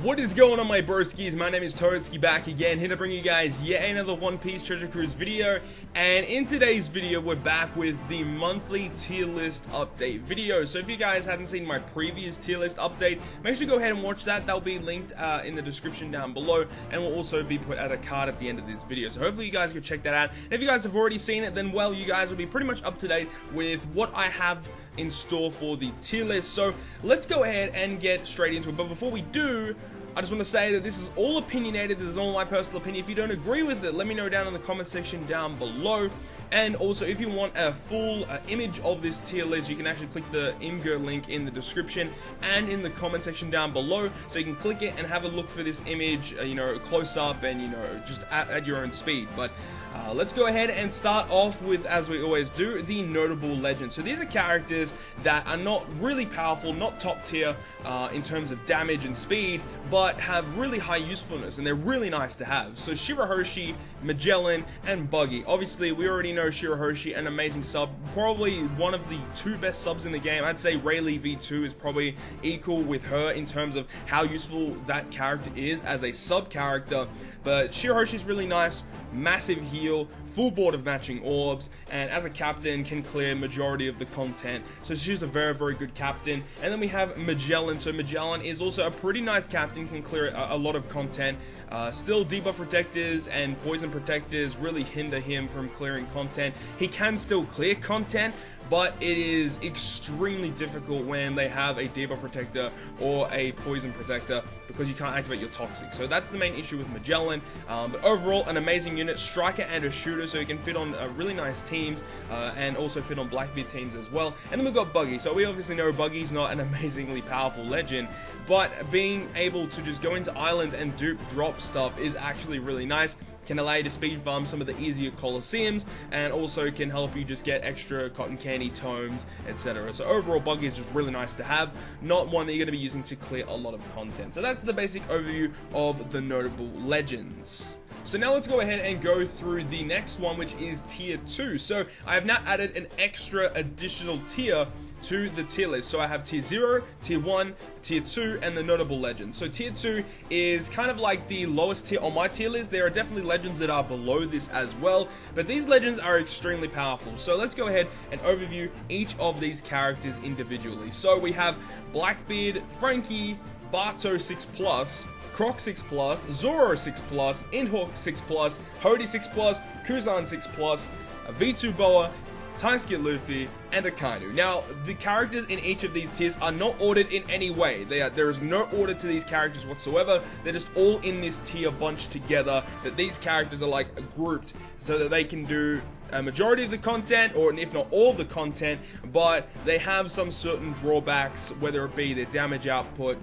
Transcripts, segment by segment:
What is going on, my broskiis? My name is Toadski, back again, here to bring you guys yet another One Piece Treasure Cruise video. And in today's video, we're back with the monthly tier list update video. So if you guys hadn't seen my previous tier list update, make sure to go ahead and watch that. That'll be linked in the description down below, and will also be put at a card at the end of this video. So hopefully you guys go check that out. And if you guys have already seen it, then well, you guys will be pretty much up to date with what I have in store for the tier list. So let's go ahead and get straight into it. But before we do, I just want to say that this is all opinionated. This is all my personal opinion. If you don't agree with it, let me know down in the comment section down below. And also, if you want a full image of this tier list, you can actually click the Imgur link in the description and in the comment section down below. So you can click it and have a look for this image, close up, and just at your own speed. But let's go ahead and start off with, as we always do, the notable legends. So these are characters that are not really powerful, not top tier in terms of damage and speed, but have really high usefulness, and they're really nice to have. So Shirahoshi, Magellan, and Buggy. Obviously, we already know Shirahoshi, an amazing sub, probably one of the two best subs in the game. I'd say Rayleigh V2 is probably equal with her in terms of how useful that character is as a sub character. But Shirahoshi's really nice, massive heal, full board of matching orbs, and as a captain can clear majority of the content. So she's a very, very good captain. And then we have Magellan. So Magellan is also a pretty nice captain, can clear a lot of content. Still, debuff protectors and poison protectors really hinder him from clearing content. He can still clear content, but it is extremely difficult when they have a debuff protector or a poison protector, because you can't activate your toxic. So that's the main issue with Magellan. But overall, an amazing unit, striker and a shooter, so you can fit on really nice teams and also fit on Blackbeard teams as well. And then we've got Buggy. So we obviously know Buggy's not an amazingly powerful legend, but being able to just go into islands and drop stuff is actually really nice. Can allow you to speed farm some of the easier Colosseums, and also can help you just get extra cotton candy, tomes, etc. So overall, Buggy is just really nice to have, not one that you're going to be using to clear a lot of content. So that's the basic overview of the notable legends. So now let's go ahead and go through the next one, which is tier 2. So I have now added an extra additional tier to the tier list. So I have tier 0, tier 1, tier 2, and the notable legends. So tier 2 is kind of like the lowest tier on my tier list. There are definitely legends that are below this as well, but these legends are extremely powerful. So let's go ahead and overview each of these characters individually. So we have Blackbeard, Frankie, Barto 6+, Croc 6+, Zoro 6+, Inhook 6+, Hody 6+, Kuzan 6+, V2 Boa, Timeskip Luffy, and Akainu. Now, the characters in each of these tiers are not ordered in any way. There is no order to these characters whatsoever. They're just all in this tier bunched together, that these characters are like grouped so that they can do a majority of the content, or if not all of the content, but they have some certain drawbacks, whether it be their damage output,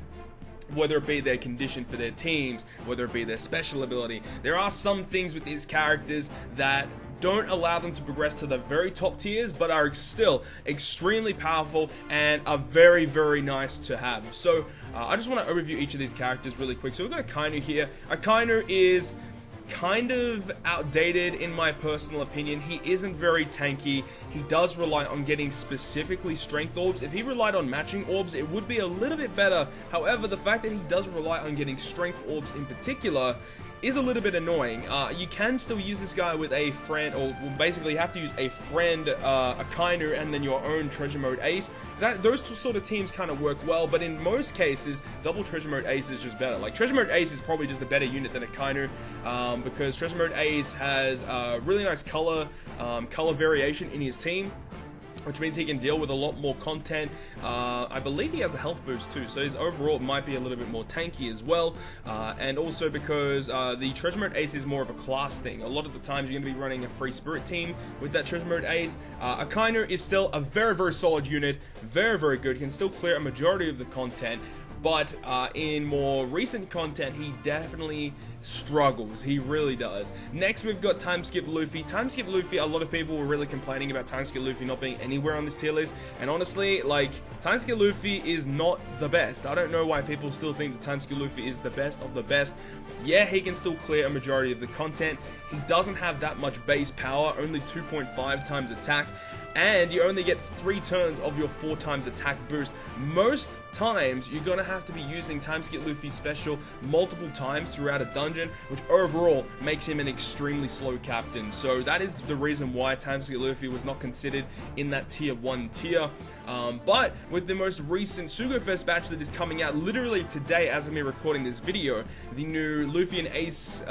whether it be their condition for their teams, whether it be their special ability. There are some things with these characters that don't allow them to progress to the very top tiers, but are still extremely powerful and are very, very nice to have. So I just want to overview each of these characters really quick. So we've got Akainu here. Akainu is kind of outdated in my personal opinion. He isn't very tanky. He does rely on getting specifically strength orbs. If he relied on matching orbs, it would be a little bit better. However, the fact that he does rely on getting strength orbs in particular is a little bit annoying. You can still use this guy with a friend, or basically you have to use a friend, Akainu, and then your own treasure mode ace. Those two sort of teams kind of work well, but in most cases, double treasure mode ace is just better. Like, treasure mode ace is probably just a better unit than Akainu, because treasure mode ace has really nice color variation in his team, which means he can deal with a lot more content. I believe he has a health boost too, so his overall might be a little bit more tanky as well. And also because the treasure mode ace is more of a class thing. A lot of the times you're going to be running a free spirit team with that treasure mode ace. Akainu is still a very, very solid unit, very, very good. He can still clear a majority of the content. But in more recent content, he definitely struggles. He really does. Next, we've got Timeskip Luffy. Timeskip Luffy, a lot of people were really complaining about Timeskip Luffy not being anywhere on this tier list. And honestly, like, Timeskip Luffy is not the best. I don't know why people still think that Timeskip Luffy is the best of the best. Yeah, he can still clear a majority of the content. He doesn't have that much base power, only 2.5 times attack. and you only get 3 turns of your 4 times attack boost. Most times you're gonna have to be using Timeskip Luffy's special multiple times throughout a dungeon, which overall makes him an extremely slow captain. So that is the reason why Timeskip Luffy was not considered in that tier 1 tier. But with the most recent Sugofest batch that is coming out literally today as of me recording this video, the new Luffy and Ace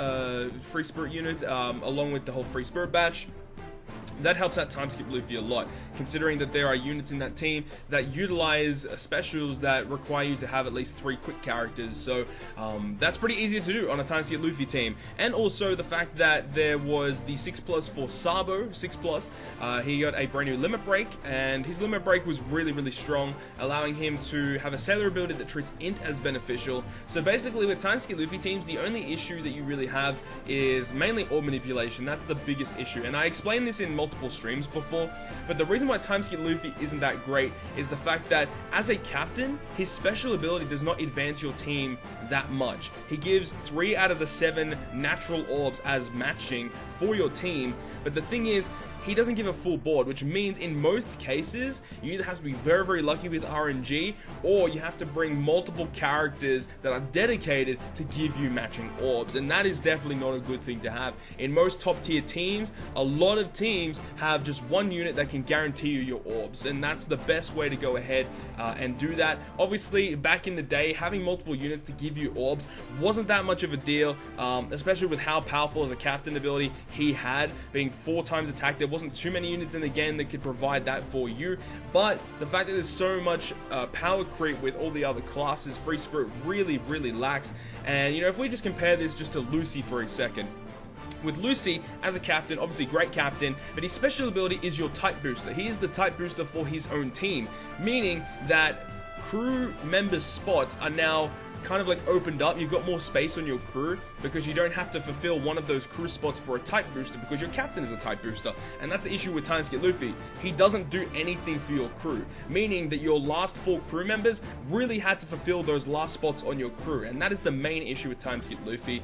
Free Spirit unit, along with the whole Free Spirit batch, that helps out Timeskip Luffy a lot, considering that there are units in that team that utilize specials that require you to have at least 3 quick characters. So that's pretty easy to do on a Timeskip Luffy team. And also the fact that there was the 6+ for Sabo, 6+, he got a brand new limit break, and his limit break was really strong, allowing him to have a sailor ability that treats int as beneficial. So basically with Timeskip Luffy teams, the only issue that you really have is mainly orb manipulation. That's the biggest issue, and I explained this in multiple streams before, but the reason why Timeskip Luffy isn't that great is the fact that as a captain, his special ability does not advance your team that much. He gives 3 out of the 7 natural orbs as matching for your team, but the thing is, he doesn't give a full board, which means in most cases, you either have to be very lucky with RNG, or you have to bring multiple characters that are dedicated to give you matching orbs, and that is definitely not a good thing to have. In most top tier teams, a lot of teams have just 1 unit that can guarantee you your orbs, and that's the best way to go ahead and do that. Obviously, back in the day, having multiple units to give you orbs wasn't that much of a deal, especially with how powerful as a captain ability he had, being 4 times attack. There wasn't too many units in the game that could provide that for you, but the fact that there's so much power creep with all the other classes, Free Spirit really lacks. And you know, if we just compare this just to Lucy for a second, with Lucy as a captain, obviously great captain, but his special ability is your type booster. He is the type booster for his own team, meaning that crew members' spots are now kind of like opened up. You've got more space on your crew because you don't have to fulfill one of those crew spots for a type booster because your captain is a type booster. And that's the issue with Timeskip Luffy. He doesn't do anything for your crew, meaning that your last 4 crew members really had to fulfill those last spots on your crew, and that is the main issue with Timeskip Luffy.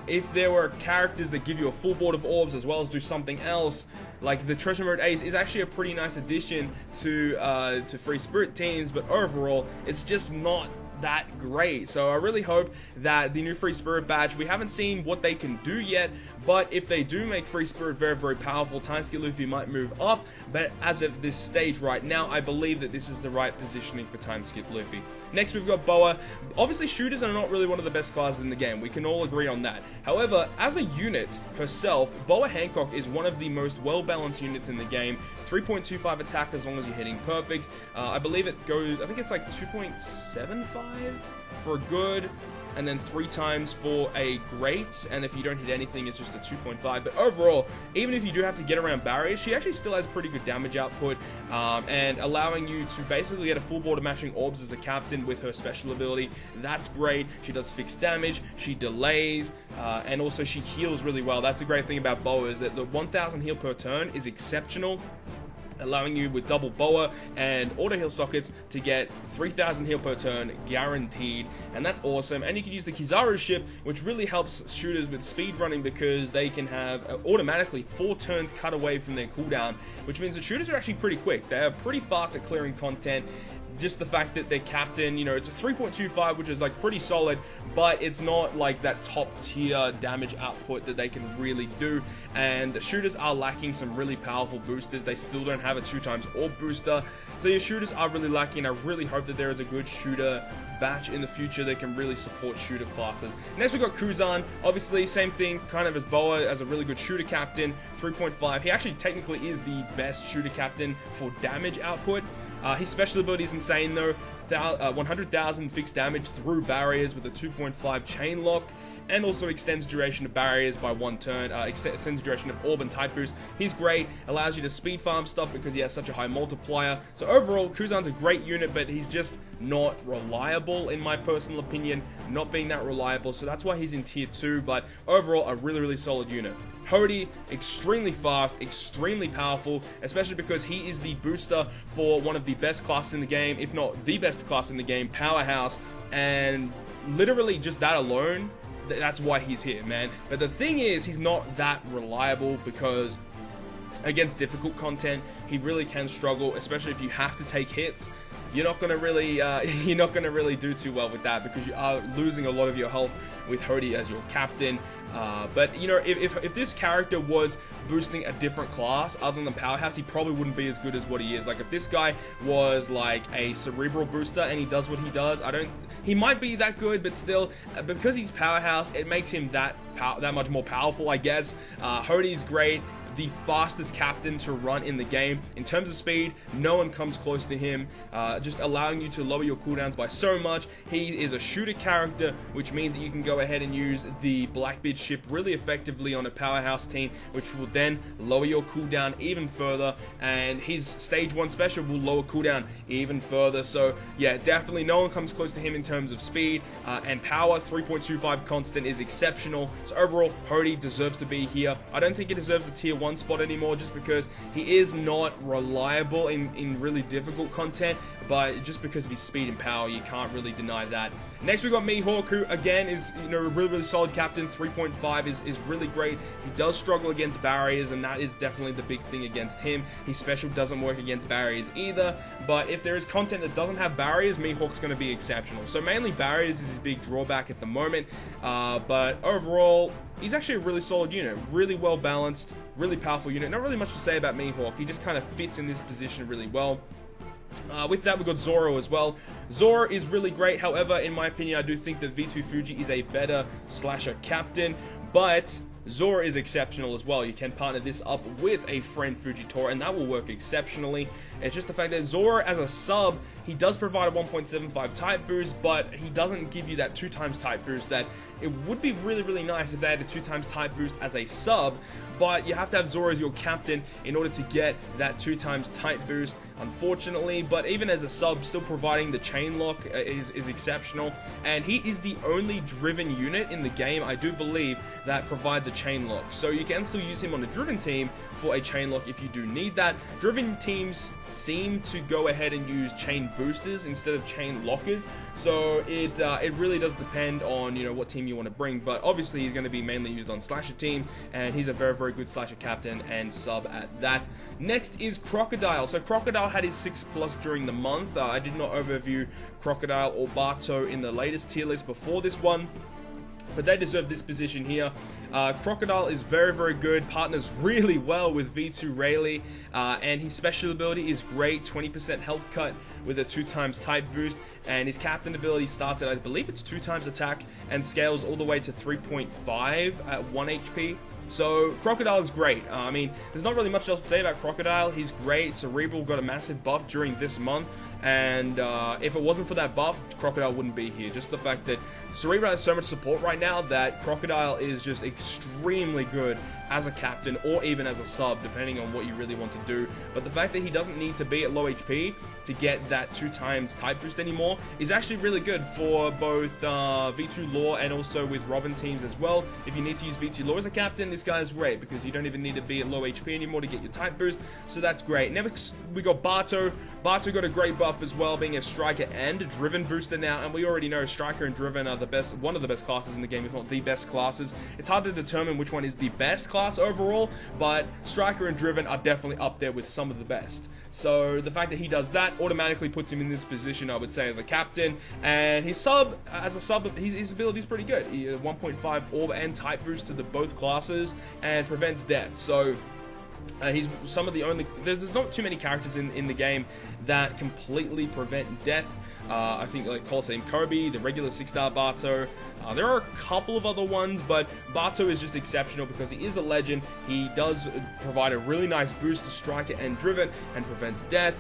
If there were characters that give you a full board of orbs as well as do something else, like the Treasure Mode Ace is actually a pretty nice addition to Free Spirit teams, but overall it's just not that great. So I really hope that the new Free Spirit badge, we haven't seen what they can do yet, but if they do make Free Spirit very powerful, Timeskip Luffy might move up, but as of this stage right now, I believe that this is the right positioning for Timeskip Luffy. Next we've got Boa. Obviously shooters are not really one of the best classes in the game, we can all agree on that. However, as a unit herself, Boa Hancock is one of the most well-balanced units in the game. 3.25 attack as long as you're hitting perfect. I believe it goes, I think it's like 2.75 for a good, and then 3 times for a great, and if you don't hit anything, it's just a 2.5. But overall, even if you do have to get around barriers, she actually still has pretty good damage output, and allowing you to basically get a full board of matching orbs as a captain with her special ability. That's great. She does fixed damage, she delays, and also she heals really well. That's the great thing about Boa, is that the 1000 heal per turn is exceptional, allowing you with double Boa and auto heal sockets to get 3000 heal per turn guaranteed, and that's awesome. And you can use the Kizaru ship, which really helps shooters with speed running because they can have automatically 4 turns cut away from their cooldown, which means the shooters are actually pretty quick. They are pretty fast at clearing content. Just the fact that their captain, you know, it's a 3.25, which is like pretty solid, but it's not like that top tier damage output that they can really do. And the shooters are lacking some really powerful boosters. They still don't have a 2 times orb booster, so your shooters are really lacking. I really hope that there is a good shooter batch in the future that can really support shooter classes. Next we've got Kuzan. Obviously same thing kind of as Boa, as a really good shooter captain. 3.5. He actually technically is the best shooter captain for damage output. His special ability is insane though. 100,000 fixed damage through barriers with a 2.5 chain lock, and also extends duration of barriers by 1 turn, extends duration of orb and type boost. He's great, allows you to speed farm stuff because he has such a high multiplier. So overall, Kuzan's a great unit, but he's just not reliable in my personal opinion, not being that reliable, so that's why he's in tier 2, but overall a really solid unit. Hody, extremely fast, extremely powerful, especially because he is the booster for one of the best classes in the game, if not the best class in the game, Powerhouse, and literally just that alone, that's why he's here, man. But the thing is, he's not that reliable because against difficult content, he really can struggle, especially if you have to take hits. You're not gonna really do too well with that, because you are losing a lot of your health with Hody as your captain. But you know, if this character was boosting a different class other than Powerhouse, he probably wouldn't be as good as what he is. Like, if this guy was like a cerebral booster and he does what he does, he might be that good, but still, because he's Powerhouse, it makes him that much more powerful, I guess. Hody's great. The fastest captain to run in the game. In terms of speed, no one comes close to him, just allowing you to lower your cooldowns by so much. He is a shooter character, which means that you can go ahead and use the Blackbeard ship really effectively on a Powerhouse team, which will then lower your cooldown even further, and his stage 1 special will lower cooldown even further. So yeah, definitely no one comes close to him in terms of speed, and power. 3.25 constant is exceptional. So overall, Hody deserves to be here. I don't think he deserves the tier 1 spot anymore, just because he is not reliable in really difficult content, but just because of his speed and power, you can't really deny that. Next we got Mihawk, who again is, you know, a really solid captain. 3.5 is really great. He does struggle against barriers, and that is definitely the big thing against him. His special doesn't work against barriers either, but if there is content that doesn't have barriers, Mihawk's going to be exceptional. So mainly barriers is his big drawback at the moment, but overall, he's actually a really solid unit, really well balanced, really powerful unit. Not really much to say about Mihawk. He just kind of fits in this position really well. With that, we've got Zoro as well. Zoro is really great. However, in my opinion, I do think that V2 Fuji is a better slasher captain, but Zoro is exceptional as well. You can partner this up with a friend Fujitora, and that will work exceptionally. It's just the fact that Zoro, as a sub, he does provide a 1.75 type boost, but he doesn't give you that 2x type boost that it would be really nice if they had a 2x type boost as a sub, but you have to have Zoro as your captain in order to get that 2x type boost, unfortunately. But even as a sub, still providing the chain lock is exceptional, and he is the only driven unit in the game, I do believe, that provides a chain lock. So you can still use him on a driven team for a chain lock if you do need that. Driven teams seem to go ahead and use chain boosters instead of chain lockers, so it really does depend on, you know, what team you want to bring. But obviously he's going to be mainly used on slasher team, and he's a very good slasher captain and sub at that. Next is Crocodile. So Crocodile had his 6+ during the month. I did not overview Crocodile or Bato in the latest tier list before this one, but they deserve this position here. Crocodile is very good, partners really well with V2 Rayleigh, and his special ability is great, 20% health cut with a 2x type boost, and his captain ability starts at, I believe it's 2x attack, and scales all the way to 3.5 at 1 HP. So Crocodile is great. I mean, there's not really much else to say about Crocodile. He's great. Cerebral got a massive buff during this month, and if it wasn't for that buff, Crocodile wouldn't be here. Just the fact that Cerebral has so much support right now that Crocodile is just extremely good as a captain or even as a sub, depending on what you really want to do. But the fact that he doesn't need to be at low HP to get that 2x type boost anymore is actually really good for both V2 Law and also with Robin teams as well. If you need to use V2 Law as a captain, this guy is great because you don't even need to be at low HP anymore to get your type boost, so that's great. Next, we got Bato. Bato got a great buff as well, being a striker and a driven booster now, and we already know striker and driven are one of the best classes in the game, if not the best classes. It's hard to determine which one is the best class overall, but striker and driven are definitely up there with some of the best. So the fact that he does that automatically puts him in this position, I would say, as a captain. And his sub, as a sub, his ability is pretty good. He 1.5 orb and type boost to both classes and prevents death. So he's some of the only, there's not too many characters in the game that completely prevent death. I think like Coliseum Kobe, the regular 6-star Bato. There are a couple of other ones, but Bato is just exceptional because he is a legend. He does provide a really nice boost to striker and driven and prevents death.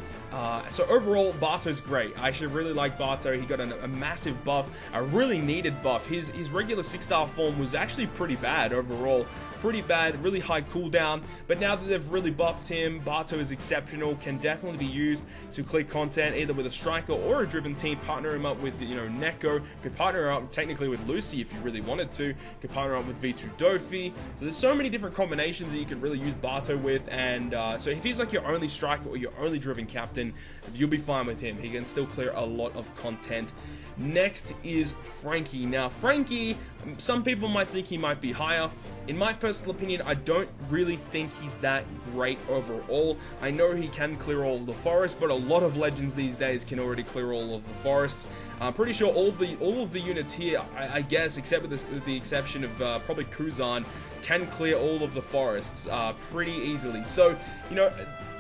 So overall, Bato's great. I actually really like Bato. He got a massive buff, a really needed buff. His regular 6-star form was actually pretty bad overall. Pretty bad, really high cooldown, but now that they've really buffed him, Bato is exceptional, can definitely be used to clear content either with a striker or a driven team. Partner him up with, you know, Neko, could partner up technically with Lucy if you really wanted to, could partner up with V2 Dofi. So there's so many different combinations that you could really use Bato with, and so if he's like your only striker or your only driven captain, you'll be fine with him. He can still clear a lot of content. Next is Frankie. Now, Frankie, some people might think he might be higher. In my personal opinion, I don't really think he's that great overall. I know he can clear all of the forest, but a lot of legends these days can already clear all of the forests. I'm pretty sure all of the units here, I guess, except with the exception of probably Kuzan, can clear all of the forests pretty easily. So, you know,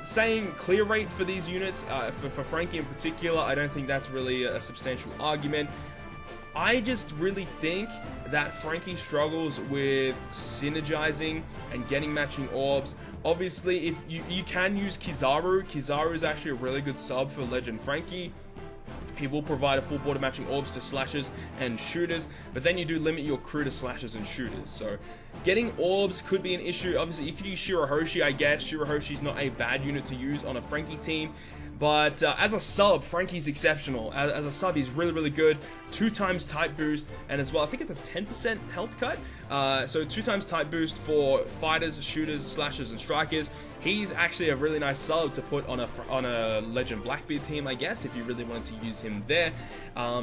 saying clear rate for these units, for Frankie in particular, I don't think that's really a substantial argument. I just really think that Frankie struggles with synergizing and getting matching orbs. Obviously, if you can use Kizaru. Kizaru is actually a really good sub for Legend Frankie. He will provide a full board of matching orbs to slashers and shooters, but then you do limit your crew to slashers and shooters. So getting orbs could be an issue. Obviously, you could use Shirahoshi, I guess. Shirahoshi's not a bad unit to use on a Frankie team. But as a sub, Frankie's exceptional. As a sub, he's really, really good. 2 times type boost, and as well, I think it's a 10% health cut. So 2 times type boost for fighters, shooters, slashers, and strikers. He's actually a really nice sub to put on a Legend Blackbeard team, I guess, if you really wanted to use him there.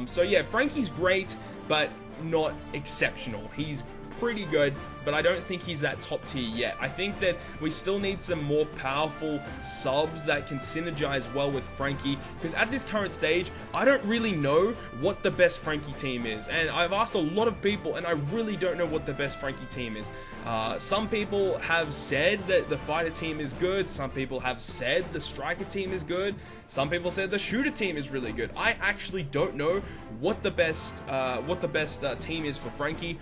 So yeah, Frankie's great, but not exceptional. He's pretty good, but I don't think he's that top tier yet. I think that we still need some more powerful subs that can synergize well with Frankie, because at this current stage, I don't really know what the best Frankie team is, and I've asked a lot of people, and I really don't know what the best Frankie team is. Some people have said that the fighter team is good, some people have said the striker team is good, some people said the shooter team is really good. I actually don't know what the best team is for Frankie.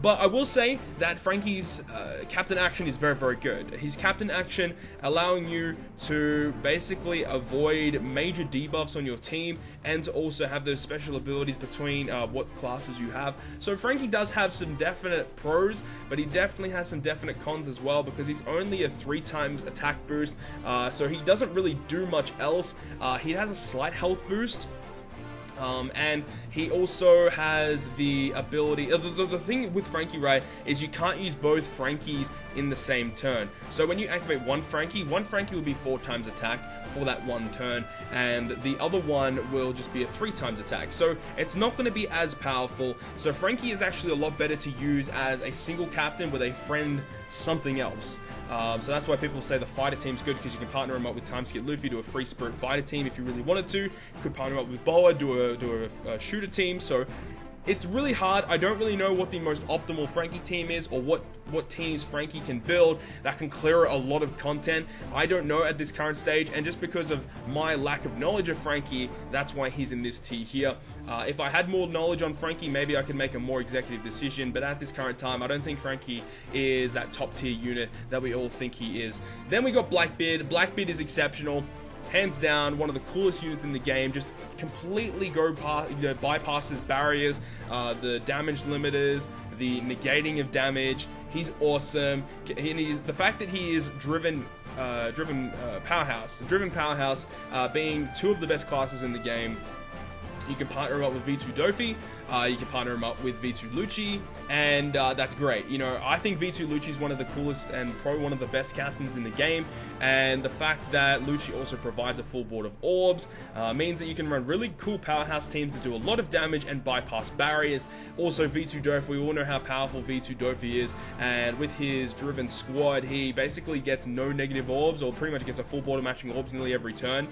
But I will say that Frankie's captain action is very, very good. His captain action allowing you to basically avoid major debuffs on your team and to also have those special abilities between what classes you have. So Frankie does have some definite pros, but he definitely has some definite cons as well, because he's only a 3 times attack boost, so he doesn't really do much else. He has a slight health boost. And he also has the ability, the thing with Frankie, right, is you can't use both Frankies in the same turn. So when you activate one Frankie will be 4 times attack for that one turn, and the other one will just be a 3 times attack. So it's not going to be as powerful. So Frankie is actually a lot better to use as a single captain with a friend something else. So that's why people say the fighter team's good, because you can partner him up with Timeskip Luffy, do a free spirit fighter team if you really wanted to. You could partner up with Boa, do a shooter team. So it's really hard. I don't really know what the most optimal Frankie team is, or what teams Frankie can build that can clear a lot of content. I don't know at this current stage, and just because of my lack of knowledge of Frankie, that's why he's in this tier here. If I had more knowledge on Frankie, maybe I could make a more executive decision, but at this current time, I don't think Frankie is that top tier unit that we all think he is. Then we got Blackbeard. Blackbeard is exceptional. Hands down, one of the coolest units in the game. Just completely bypasses barriers, the damage limiters, the negating of damage. He's awesome. The fact that he is driven powerhouse, being 2 of the best classes in the game. You can partner him up with V2 Dofi, you can partner him up with V2 Lucci, and that's great. You know, I think V2 Lucci is one of the coolest and probably one of the best captains in the game, and the fact that Lucci also provides a full board of orbs means that you can run really cool powerhouse teams that do a lot of damage and bypass barriers. Also, V2 Dofi, we all know how powerful V2 Dofi is, and with his driven squad, he basically gets no negative orbs, or pretty much gets a full board of matching orbs nearly every turn.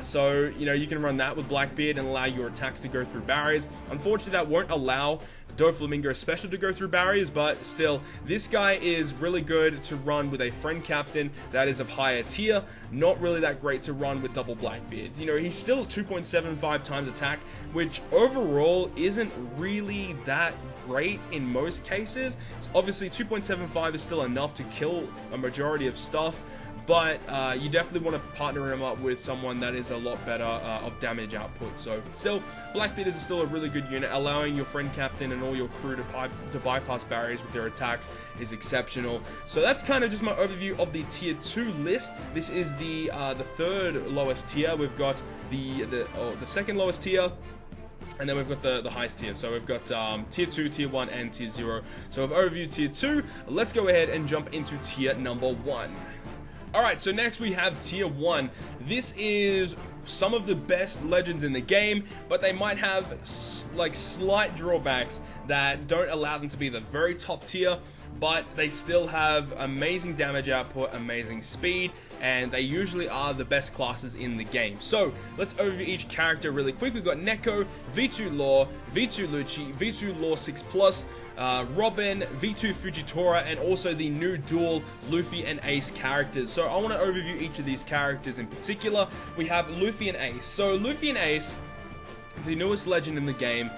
So, you know, you can run that with Blackbeard and allow your attacks to go through barriers. Unfortunately, that won't allow Doflamingo Special to go through barriers, but still, this guy is really good to run with a friend captain that is of higher tier. Not really that great to run with double Blackbeards. You know, he's still 2.75 times attack, which overall isn't really that great in most cases. Obviously, 2.75 is still enough to kill a majority of stuff, but you definitely want to partner him up with someone that is a lot better of damage output. So still, Blackbeard is still a really good unit. Allowing your friend captain and all your crew to bypass barriers with their attacks is exceptional. So that's kind of just my overview of the tier 2 list. This is the 3rd lowest tier. We've got the 2nd lowest tier, and then we've got the highest tier. So we've got tier 2, tier 1, and tier 0. So I've overviewed tier 2. Let's go ahead and jump into tier number 1. Alright, so next we have tier 1. This is some of the best legends in the game, but they might have like slight drawbacks that don't allow them to be the very top tier, but they still have amazing damage output, amazing speed, and they usually are the best classes in the game. So let's overview each character really quick. We've got Neko, V2 Law, V2 Lucci, V2 Law 6+, Robin, V2 Fujitora, and also the new dual Luffy and Ace characters. So I want to overview each of these characters in particular. We have Luffy and Ace. So Luffy and Ace, the newest legend in the game,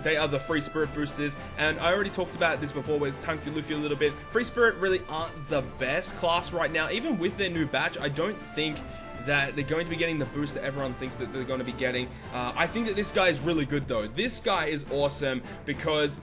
they are the Free Spirit boosters, and I already talked about this before with Tanks Luffy a little bit. Free Spirit really aren't the best class right now. Even with their new batch, I don't think that they're going to be getting the boost that everyone thinks that they're going to be getting. I think that this guy is really good though. This guy is awesome because,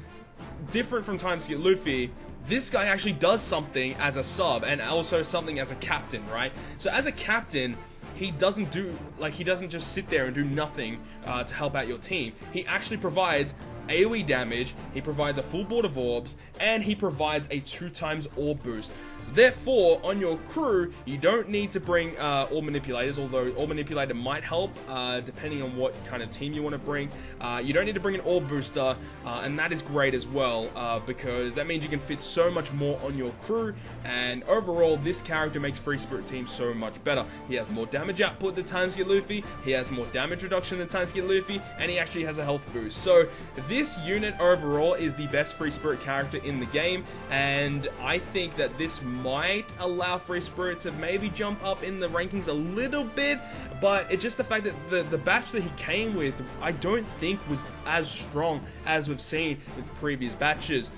different from Timeskip Luffy, this guy actually does something as a sub and also something as a captain, right? So as a captain, he doesn't just sit there and do nothing to help out your team. He actually provides AoE damage, he provides a full board of orbs, and he provides a 2x orb boost. So therefore, on your crew, you don't need to bring orb manipulators, although orb manipulator might help, depending on what kind of team you want to bring. You don't need to bring an orb booster, and that is great as well, because that means you can fit so much more on your crew, and overall, this character makes Free Spirit team so much better. He has more damage output than Timeskip Luffy, he has more damage reduction than Timeskip Luffy, and he actually has a health boost. So this unit overall is the best Free Spirit character in the game, and I think that this might allow Free Spirit to maybe jump up in the rankings a little bit, but it's just the fact that the batch that he came with, I don't think was as strong as we've seen with previous batches.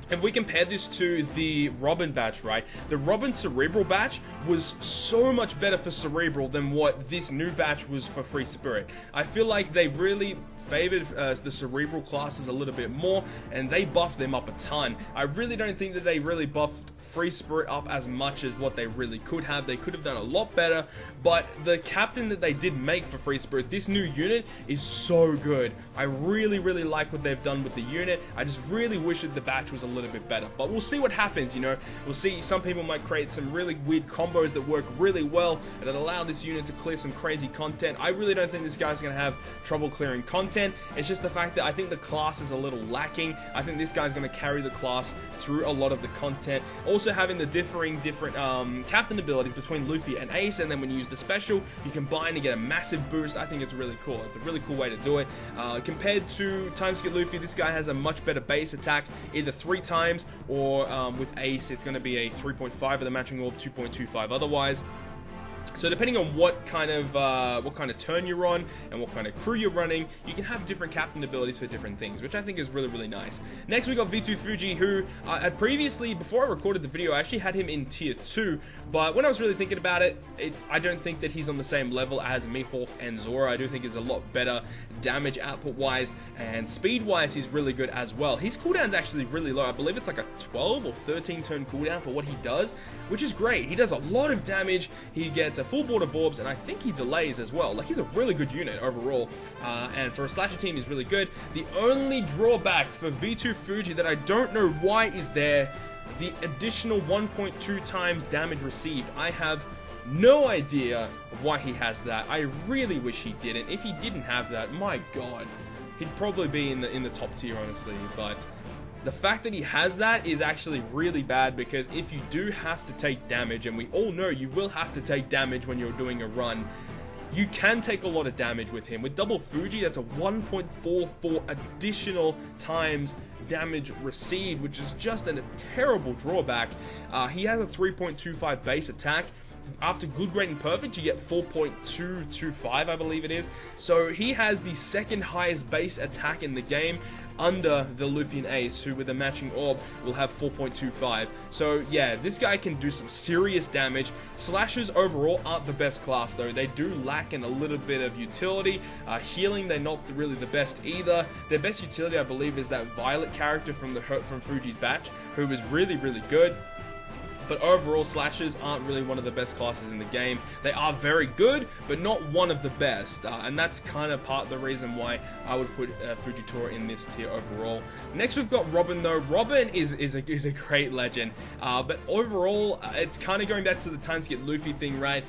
If we compare this to the Robin batch, right, the Robin Cerebral batch was so much better for Cerebral than what this new batch was for Free Spirit. I feel like they really favored the Cerebral classes a little bit more, and they buffed them up a ton. I really don't think that they really buffed Free Spirit up as much as what they really could have. They could have done a lot better, but the captain that they did make for Free Spirit, this new unit, is so good. I really, really like what they've done with the unit. I just really wish that the batch was a little bit better, but we'll see what happens, you know. We'll see. Some people might create some really weird combos that work really well and that allow this unit to clear some crazy content. I really don't think this guy's going to have trouble clearing content. It's just the fact that I think the class is a little lacking. I think this guy's going to carry the class through a lot of the content. Also having the different captain abilities between Luffy and Ace, and then when you use the special, you combine to get a massive boost. I think it's really cool. It's a really cool way to do it. Compared to Timeskip Luffy, this guy has a much better base attack, either 3 times, or with Ace, it's going to be a 3.5 of the matching orb, 2.25 otherwise. So depending on what kind of turn you're on and what kind of crew you're running, you can have different captain abilities for different things, which I think is really, really nice. Next we got V2 Fuji, who I previously, before I recorded the video, I actually had him in tier 2, but when I was really thinking about it, I don't think that he's on the same level as Mihawk and Zora. I do think he's a lot better damage output wise, and speed wise he's really good as well. His cooldown's actually really low. I believe it's like a 12 or 13 turn cooldown for what he does, which is great. He does a lot of damage, he gets a full board of orbs, and I think he delays as well. Like, he's a really good unit overall, and for a slasher team he's really good. The only drawback for V2 Fuji that I don't know why is there, the additional 1.2 times damage received. I have no idea why he has that. I really wish he didn't. If he didn't have that, my god, he'd probably be in the top tier, honestly. But the fact that he has that is actually really bad, because if you do have to take damage, and we all know you will have to take damage when you're doing a run, you can take a lot of damage with him. With double Fuji, that's a 1.44 additional times damage received, which is just a terrible drawback. He has a 3.25 base attack. After good, great, and perfect, you get 4.225, I believe it is. So he has the second highest base attack in the game, under the Luffy and Ace, who with a matching orb will have 4.25. So yeah, this guy can do some serious damage. Slashers overall aren't the best class though. They do lack in a little bit of utility. Healing, they're not really the best either. Their best utility, I believe, is that Violet character from Fuji's batch, who was really, really good. But overall, slashers aren't really one of the best classes in the game. They are very good, but not one of the best. And that's kind of part of the reason why I would put Fujitora in this tier overall. Next, we've got Robin, though. Robin is a great legend. But overall, it's kind of going back to the time skip Luffy thing, right?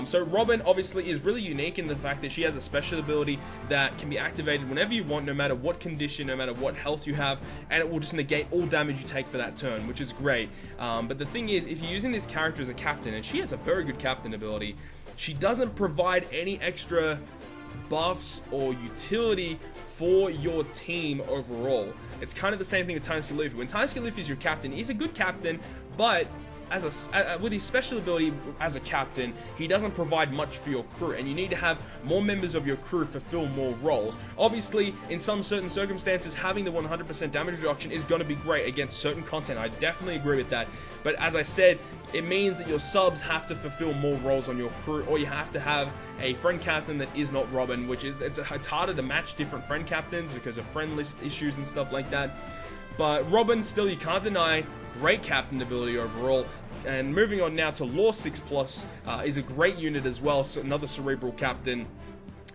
So Robin, obviously, is really unique in the fact that she has a special ability that can be activated whenever you want, no matter what condition, no matter what health you have, and it will just negate all damage you take for that turn, which is great. But the thing is, if you're using this character as a captain, and she has a very good captain ability, she doesn't provide any extra buffs or utility for your team overall. It's kind of the same thing with Timeskip Luffy. When Timeskip Luffy is your captain, he's a good captain, but with his special ability as a captain, he doesn't provide much for your crew, and you need to have more members of your crew fulfill more roles. Obviously, in some certain circumstances, having the 100% damage reduction is going to be great against certain content. I definitely agree with that. But as I said, it means that your subs have to fulfill more roles on your crew, or you have to have a friend captain that is not Robin, which is it's harder to match different friend captains because of friend list issues and stuff like that. But Robin, still, you can't deny, great captain ability overall. And moving on now to Law 6+, is a great unit as well, so another Cerebral captain.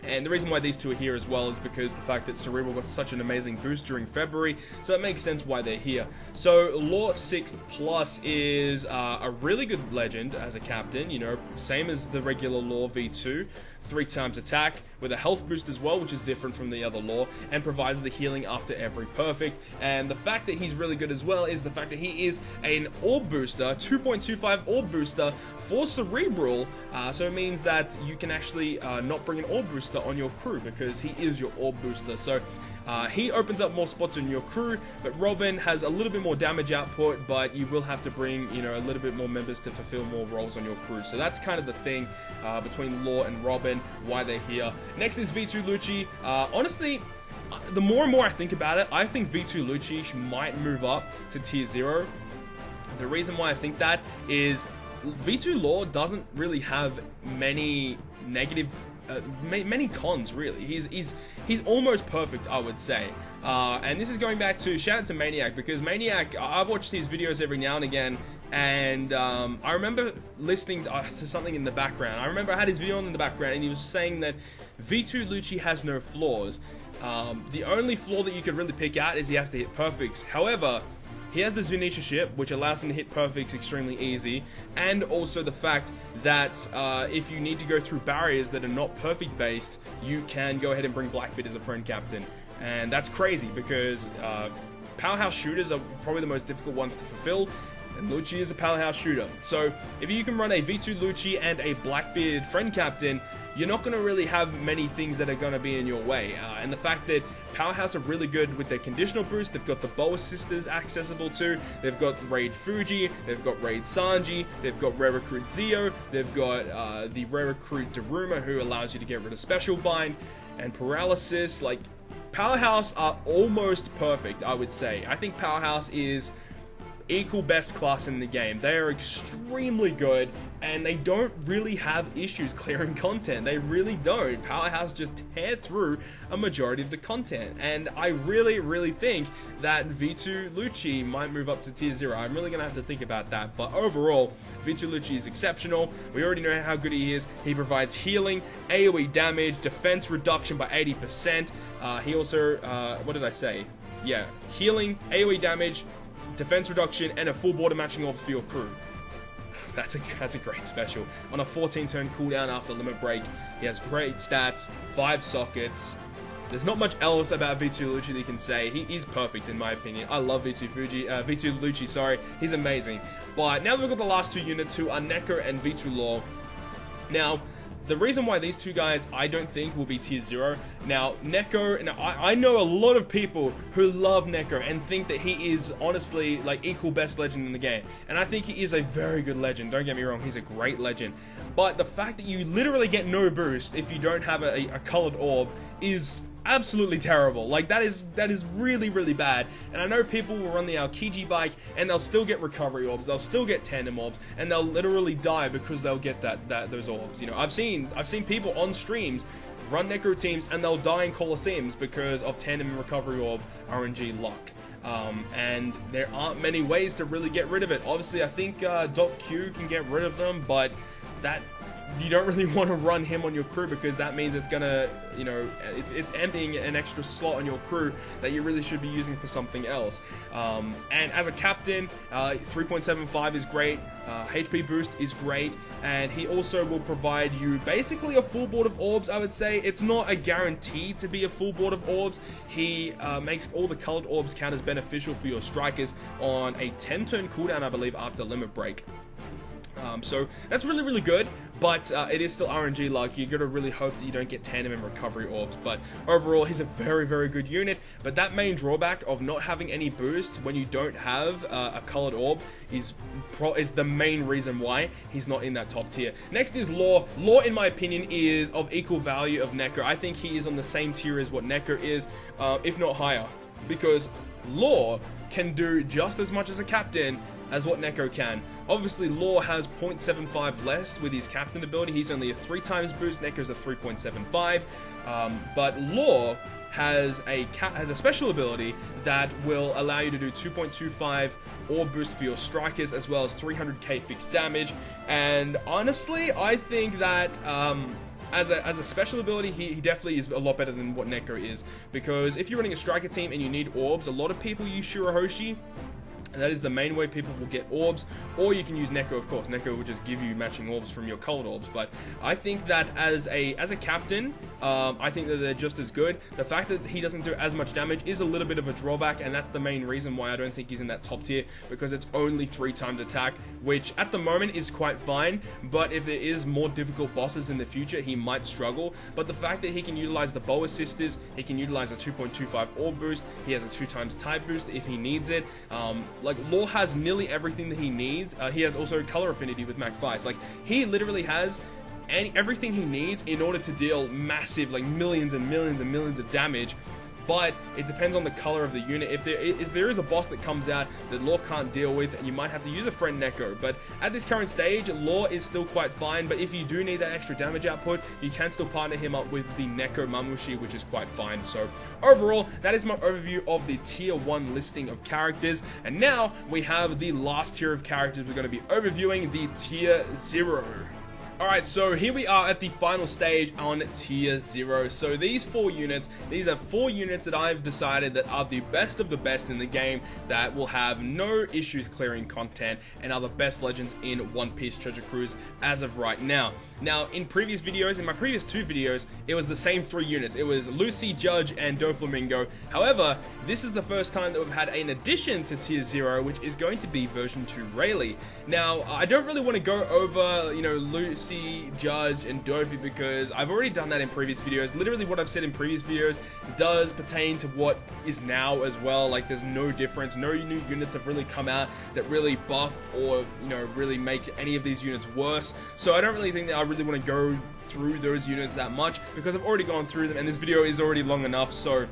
And the reason why these two are here as well is because the fact that Cerebral got such an amazing boost during February, so it makes sense why they're here. So Law 6+ is a really good legend as a captain, you know, same as the regular Law V2. 3 times attack with a health boost as well, which is different from the other Law, and provides the healing after every perfect. And the fact that he's really good as well is the fact that he is an orb booster, 2.25 orb booster for Cerebral, so it means that you can actually not bring an orb booster on your crew because he is your orb booster. So he opens up more spots in your crew, but Robin has a little bit more damage output, but you will have to bring, you know, a little bit more members to fulfill more roles on your crew. So that's kind of the thing between Law and Robin, why they're here. Next is V2 Lucci. Honestly, the more and more I think about it, I think V2 Lucci might move up to tier 0. The reason why I think that is V2 Law doesn't really have many negative many cons, really. He's almost perfect, I would say. And this is going back to, shout out to Maniac, because Maniac, I watch his videos every now and again, and I remember listening to something in the background. I remember I had his video on in the background, and he was saying that V2 Lucci has no flaws. The only flaw that you could really pick out is he has to hit perfects. However, he has the Zunisha ship, which allows him to hit perfects extremely easy, and also the fact that if you need to go through barriers that are not perfect based, you can go ahead and bring Blackbeard as a friend captain. And that's crazy because powerhouse shooters are probably the most difficult ones to fulfill, and Lucci is a powerhouse shooter. So if you can run a V2 Lucci and a Blackbeard friend captain, you're not going to really have many things that are going to be in your way. And the fact that Powerhouse are really good with their conditional boost, they've got the Boa Sisters accessible too, they've got Raid Fuji, they've got Raid Sanji, they've got Rare Recruit Zio, they've got the Rare Recruit Daruma, who allows you to get rid of Special Bind and Paralysis. Like, Powerhouse are almost perfect, I would say. I think Powerhouse is equal best class in the game. They are extremely good, and they don't really have issues clearing content. They really don't. Powerhouse just tear through a majority of the content, and I really think that V2 Lucci might move up to tier 0. I'm really gonna have to think about that, but overall, V2 Lucci is exceptional. We already know how good he is. He provides healing, AoE damage, defense reduction by 80%. He also, what did I say? Yeah, healing, AoE damage, defense reduction, and a full border matching orbs for your crew. That's a great special. On a 14-turn cooldown after limit break, he has great stats, 5 sockets. There's not much else about V2 Lucci that you can say. He is perfect in my opinion. I love V2 Lucci, sorry. He's amazing. But now that we've got the last 2 units, who are Neko and V2 Law. Now, the reason why these 2 guys I don't think will be tier 0. Now, Neko, I know a lot of people who love Neko and think that he is honestly like equal best legend in the game. And I think he is a very good legend, don't get me wrong, he's a great legend. But the fact that you literally get no boost if you don't have a colored orb is absolutely terrible. Like, that is really bad. And I know people will run the Aokiji bike and they'll still get recovery orbs, they'll still get tandem orbs, and they'll literally die because they'll get those orbs. You know, I've seen people on streams run Neko teams and they'll die in Colosseums because of tandem and recovery orb RNG luck. and there aren't many ways to really get rid of it. Obviously, I think .Q can get rid of them, but that you don't really want to run him on your crew, because that means it's gonna, you know, it's emptying an extra slot on your crew that you really should be using for something else. And as a captain, 3.75 is great, HP boost is great, and he also will provide you basically a full board of orbs. I would say it's not a guarantee to be a full board of orbs. He makes all the colored orbs count as beneficial for your strikers on a 10-turn cooldown, I believe, after limit break. So that's really, really good, but it is still RNG luck. You gotta really hope that you don't get tandem and recovery orbs. But overall, he's a very, very good unit. But that main drawback of not having any boost when you don't have a colored orb is the main reason why he's not in that top tier. Next is Law. Law, in my opinion, is of equal value of Neko. I think he is on the same tier as what Neko is, if not higher, because Law can do just as much as a captain as what Neko can. Obviously, Law has 0.75 less with his captain ability. He's only a 3 times boost. Neko's a 3.75. But Law has a special ability that will allow you to do 2.25 orb boost for your strikers, as well as 300k fixed damage. And honestly, I think that as a special ability, he definitely is a lot better than what Neko is. Because if you're running a striker team and you need orbs, a lot of people use Shirahoshi. And that is the main way people will get orbs, or you can use Neko, of course. Neko will just give you matching orbs from your colored orbs. But I think that as a captain, I think that they're just as good. The fact that he doesn't do as much damage is a little bit of a drawback, and that's the main reason why I don't think he's in that top tier, because it's only 3 times attack, which at the moment is quite fine. But if there is more difficult bosses in the future, he might struggle. But the fact that he can utilize the bow assisters, he can utilize a 2.25 orb boost, he has a 2 times type boost if he needs it. Like, Law has nearly everything that he needs. He has also color affinity with Mac 5. Like, he literally has everything he needs in order to deal massive, like, millions and millions and millions of damage. But it depends on the color of the unit. If there is a boss that comes out that Law can't deal with, you might have to use a friend Neko. But at this current stage, Law is still quite fine. But if you do need that extra damage output, you can still partner him up with the Neko Mamushi, which is quite fine. So overall, that is my overview of the tier 1 listing of characters. And now we have the last tier of characters. We're going to be overviewing the tier 0. Alright, so here we are at the final stage on tier 0. So these 4 units, these are 4 units that I've decided that are the best of the best in the game, that will have no issues clearing content, and are the best legends in One Piece Treasure Cruise as of right now. Now, in previous videos, in my previous 2 videos, it was the same 3 units. It was Lucy, Judge, and Doflamingo. However, this is the first time that we've had an addition to tier 0, which is going to be version 2 Rayleigh. Now, I don't really want to go over, you know, Lucy, Judge, and Dofi, because I've already done that in previous videos. Literally what I've said in previous videos does pertain to what is now as well. Like, there's no difference. No new units have really come out that really buff or, you know, really make any of these units worse. So I don't really think that I really want to go through those units that much, because I've already gone through them and this video is already long enough. So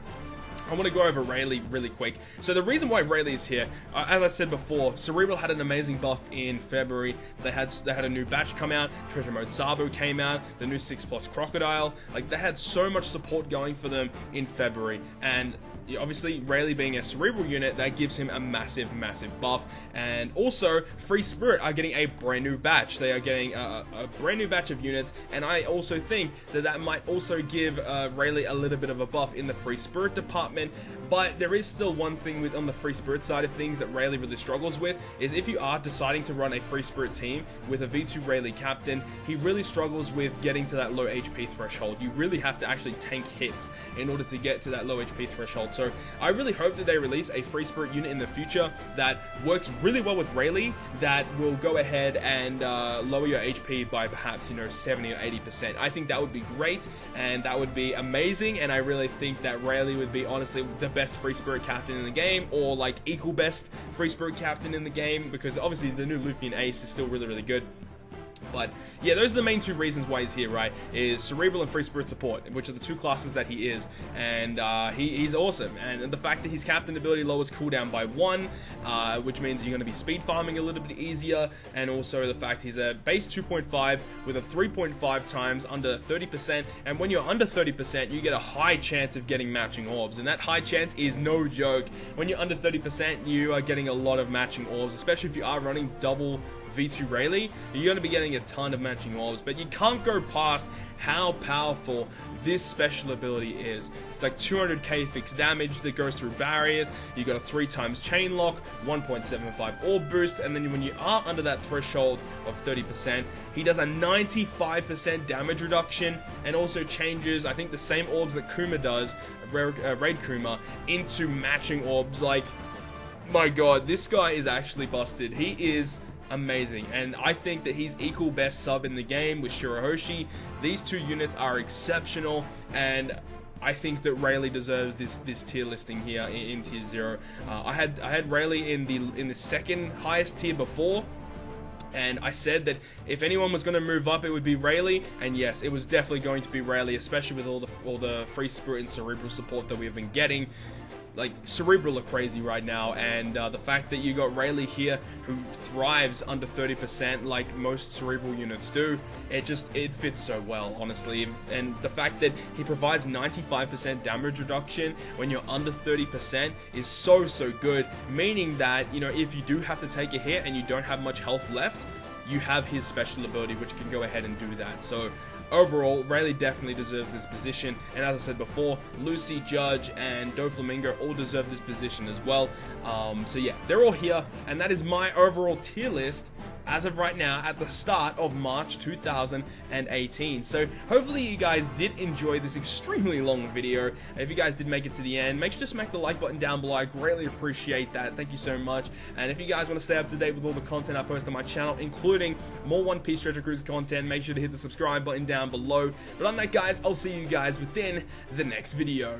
I want to go over Rayleigh really quick. So the reason why Rayleigh is here, as I said before, Cerebral had an amazing buff in February. They had a new batch come out. Treasure Mode Sabo came out. The new 6+ Crocodile. Like, they had so much support going for them in February, and obviously Rayleigh being a Cerebral unit, that gives him a massive, massive buff. And also, Free Spirit are getting a brand new batch. They are getting a brand new batch of units, and I also think that that might also give Rayleigh a little bit of a buff in the Free Spirit department. But there is still one thing on the Free Spirit side of things that Rayleigh really struggles with, is if you are deciding to run a Free Spirit team with a V2 Rayleigh captain, he really struggles with getting to that low HP threshold. You really have to actually tank hits in order to get to that low HP threshold. So I really hope that they release a Free Spirit unit in the future that works really well with Rayleigh, that will go ahead and lower your HP by perhaps, you know, 70 or 80%. I think that would be great, and that would be amazing, and I really think that Rayleigh would be honestly the best Free Spirit captain in the game, or like equal best Free Spirit captain in the game, because obviously the new Luffy and Ace is still really, really good. But yeah, those are the main two reasons why he's here, right? Is Cerebral and Free Spirit Support, which are the two classes that he is, and he's awesome. And the fact that his Captain ability lowers cooldown by 1, which means you're going to be speed farming a little bit easier, and also the fact he's a base 2.5 with a 3.5 times under 30%, and when you're under 30%, you get a high chance of getting matching orbs, and that high chance is no joke. When you're under 30%, you are getting a lot of matching orbs, especially if you are running double V2 Rayleigh, you're going to be getting a ton of matching orbs, but you can't go past how powerful this special ability is. It's like 200k fixed damage that goes through barriers, you got a 3 times chain lock, 1.75 orb boost, and then when you are under that threshold of 30%, he does a 95% damage reduction, and also changes, I think, the same orbs that Kuma does, Raid Kuma, into matching orbs. Like, my god, this guy is actually busted. He is amazing, and I think that he's equal best sub in the game with Shirahoshi. These two units are exceptional, and I think that Rayleigh deserves this tier listing here in tier 0. I had Rayleigh in the second highest tier before, and I said that if anyone was going to move up, it would be Rayleigh, and yes, it was definitely going to be Rayleigh, especially with all the Free Spirit and Cerebral support that we have been getting. Like, Cerebral are crazy right now, and the fact that you got Rayleigh here, who thrives under 30% like most Cerebral units do, it fits so well, honestly. And the fact that he provides 95% damage reduction when you're under 30% is so good, meaning that, you know, if you do have to take a hit and you don't have much health left, you have his special ability which can go ahead and do that. So overall, Rayleigh definitely deserves this position, and as I said before, Lucy, Judge, and Doflamingo all deserve this position as well. So yeah, they're all here, and that is my overall tier list as of right now at the start of March 2018. So hopefully you guys did enjoy this extremely long video. And if you guys did make it to the end, make sure to smack the like button down below. I greatly appreciate that. Thank you so much. And if you guys want to stay up to date with all the content I post on my channel, including more One Piece Treasure Cruise content, make sure to hit the subscribe button down below. But on that, guys, I'll see you guys within the next video.